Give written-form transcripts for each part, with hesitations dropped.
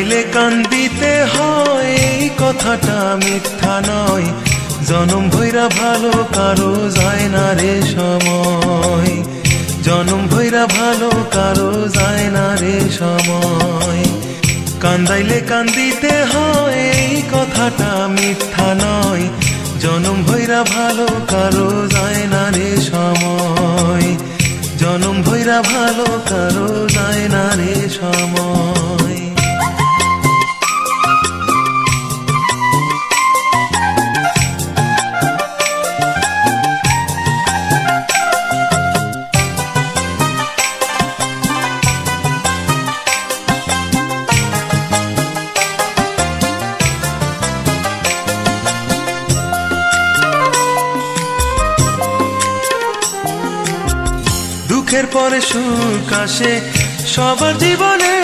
কান্দাইলে কান্দিতে হয় এই কথাটা মিথ্যা নয়। জনম ভৈরা ভালো কারো যায় না রে সময়, জনম ভৈরা ভালো কারো যায় না রে সময়। কান্দাইলে কান্দিতে হয় এই কথাটা মিথ্যা নয়। জনম ভৈরা ভালো কারো যায় না রে সময়, জনম ভৈরা ভালো কারো যায় না রে সময়। দুঃখের পরে সুখ আসে সবার জীবনে,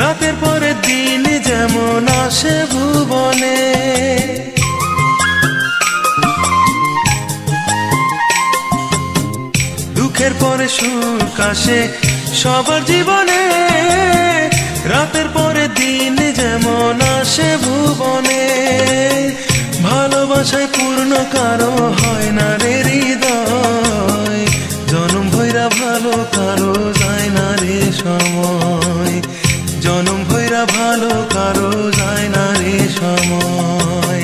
রাতের পরে দিন যেমন আসে ভুবনে। দুঃখের পরে সুখ আসে সবার জীবনে, রাতের পরে দিন যেমন আসে ভুবনে। ভালোবাসায় পূর্ণ কারো হয় না রে হৃদয়, জনম ভৈরা ভালো কারো যায় না রে সময়, জনম ভৈরা ভালো কারো যায় না রে সময়।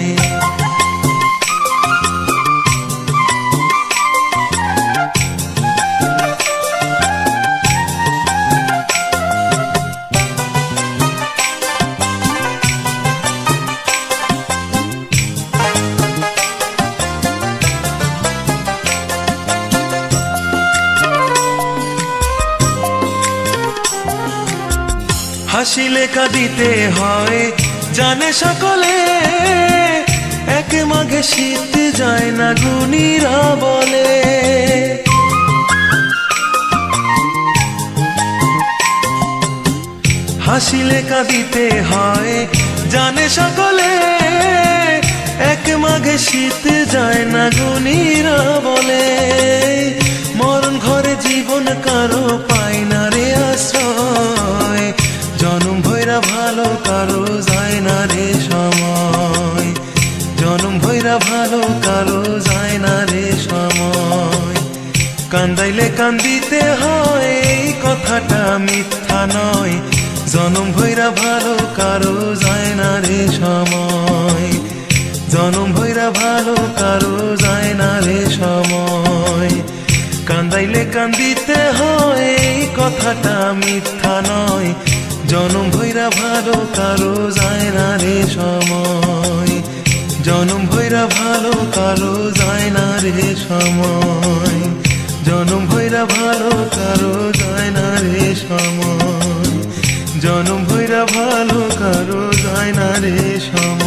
হাসিলে কাঁদিতে হয় জানে সকলে, এক মাঘে শীত যায় না গুণীরা বলে। হাসিলে কাঁদিতে হয় জানে সকলে, এক মাঘে শীত যায় না গুণীরা বলে। মরণ ঘরে জীবন কারো পায় না রে আশ্রয়, জনম ভৈরা ভালো কারো যায় না রে সময়, জনম ভৈরা ভালো কারো যায় না রে সময়। কান্দাইলে কান্দিতে হয় এই কথাটা মিথ্যা নয়, জনম ভৈরা ভালো কারো যায় না রে সময়, জনম ভৈরা ভালো কারো যায় না রে সময়। কান্দাইলে কান্দিতে হয় এই কথাটা মিথ্যা নয়, জনম ভৈরা ভালো কারো যায় না রে সময়, জনম ভৈরা ভালো কারো যায় না রে সময়, জনম ভৈরা ভালো কারো যায় না রে সময়, জনম ভৈরা ভালো কারো যায় না রে সময়।